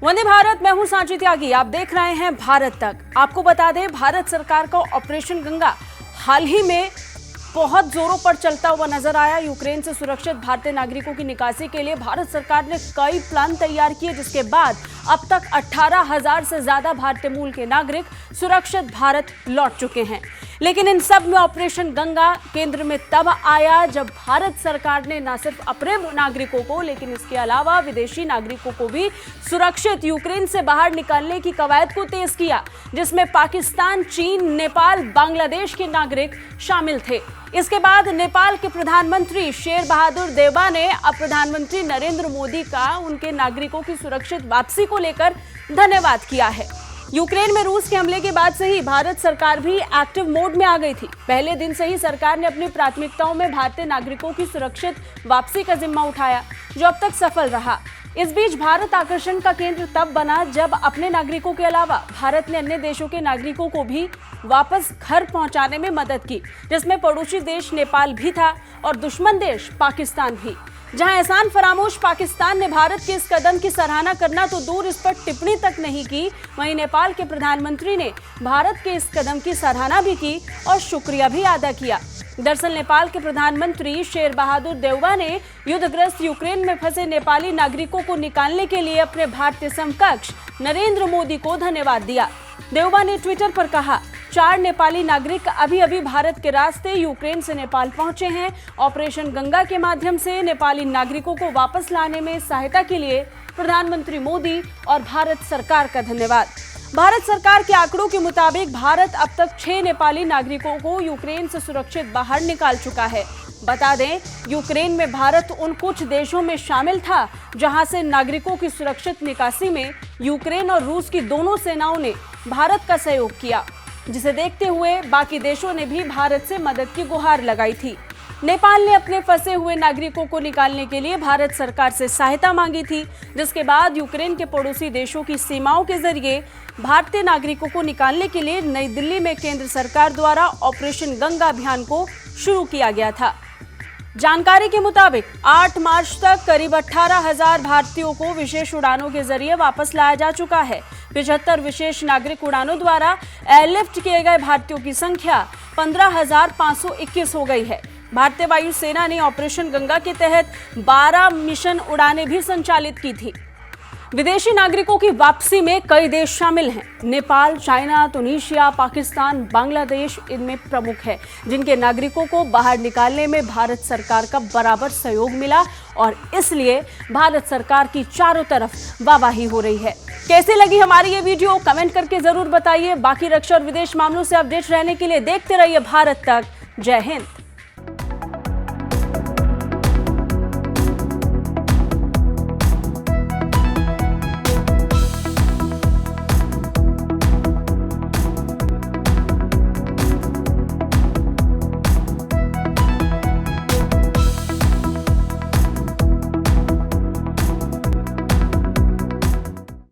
वंदे भारत, मैं हूं सांची त्यागी। आप देख रहे हैं भारत तक। आपको बता दें, भारत सरकार का ऑपरेशन गंगा हाल ही में बहुत जोरों पर चलता हुआ नजर आया। यूक्रेन से सुरक्षित भारतीय नागरिकों की निकासी के लिए भारत सरकार ने कई प्लान तैयार किए, जिसके बाद अब तक 18,000 से ज्यादा भारतीय मूल के नागरिक सुरक्षित भारत लौट चुके हैं। लेकिन इन सब में ऑपरेशन गंगा केंद्र में तब आया जब भारत सरकार ने न सिर्फ अपने नागरिकों को, लेकिन इसके अलावा विदेशी नागरिकों को भी सुरक्षित यूक्रेन से बाहर निकालने की कवायद को तेज किया, जिसमें पाकिस्तान, चीन, नेपाल, बांग्लादेश के नागरिक शामिल थे। इसके बाद नेपाल के प्रधानमंत्री शेर बहादुर देउबा ने अब प्रधानमंत्री नरेंद्र मोदी का उनके नागरिकों की सुरक्षित वापसी को लेकर धन्यवाद किया है। यूक्रेन में रूस के हमले के बाद से ही भारत सरकार भी एक्टिव मोड में आ गई थी। पहले दिन से ही सरकार ने अपनी प्राथमिकताओं में भारतीय नागरिकों की सुरक्षित वापसी का जिम्मा उठाया, जो अब तक सफल रहा। इस बीच भारत आकर्षण का केंद्र तब बना जब अपने नागरिकों के अलावा भारत ने अन्य देशों के नागरिकों को भी वापस घर पहुंचाने में मदद की, जिसमें पड़ोसी देश नेपाल भी था और दुश्मन देश पाकिस्तान भी। जहां एहसान फरामोश पाकिस्तान ने भारत के इस कदम की सराहना करना तो दूर, इस पर टिप्पणी तक नहीं की, वहीं नेपाल के प्रधानमंत्री ने भारत के इस कदम की सराहना भी की और शुक्रिया भी अदा किया। दरअसल नेपाल के प्रधानमंत्री शेर बहादुर देउबा ने युद्धग्रस्त यूक्रेन में फंसे नेपाली नागरिकों को निकालने के लिए अपने भारतीय समकक्ष नरेंद्र मोदी को धन्यवाद दिया। देउबा ने ट्विटर पर कहा, 4 नेपाली नागरिक अभी भारत के रास्ते यूक्रेन से नेपाल पहुंचे हैं। ऑपरेशन गंगा के माध्यम से नेपाली नागरिकों को वापस लाने में सहायता के लिए प्रधानमंत्री मोदी और भारत सरकार का धन्यवाद। भारत सरकार के आंकड़ों के मुताबिक भारत अब तक 6 नेपाली नागरिकों को यूक्रेन से सुरक्षित बाहर निकाल चुका है। बता दें, यूक्रेन में भारत उन कुछ देशों में शामिल था जहां से नागरिकों की सुरक्षित निकासी में यूक्रेन और रूस की दोनों सेनाओं ने भारत का सहयोग किया, जिसे देखते हुए बाकी देशों ने भी भारत से मदद की गुहार लगाई थी। नेपाल ने अपने फंसे हुए नागरिकों को निकालने के लिए भारत सरकार से सहायता मांगी थी, जिसके बाद यूक्रेन के पड़ोसी देशों की सीमाओं के जरिए भारतीय नागरिकों को निकालने के लिए नई दिल्ली में केंद्र सरकार द्वारा ऑपरेशन गंगा अभियान को शुरू किया गया था। जानकारी के मुताबिक 8 मार्च तक करीब 18,000 भारतीयों को विशेष उड़ानों के जरिए वापस लाया जा चुका है। 75 विशेष नागरिक उड़ानों द्वारा एयरलिफ्ट किए गए भारतीयों की संख्या 15,521 हो गई है। भारतीय वायुसेना ने ऑपरेशन गंगा के तहत 12 मिशन उड़ानें भी संचालित की थी। विदेशी नागरिकों की वापसी में कई देश शामिल हैं। नेपाल, चाइना, तुनीशिया, पाकिस्तान, बांग्लादेश इनमें प्रमुख है, जिनके नागरिकों को बाहर निकालने में भारत सरकार का बराबर सहयोग मिला और इसलिए भारत सरकार की चारों तरफ वाहवाही हो रही है। कैसे लगी हमारी ये वीडियो, कमेंट करके जरूर बताइए। बाकी रक्षा और विदेश मामलों से अपडेट रहने के लिए देखते रहिए भारत तक। जय हिंद।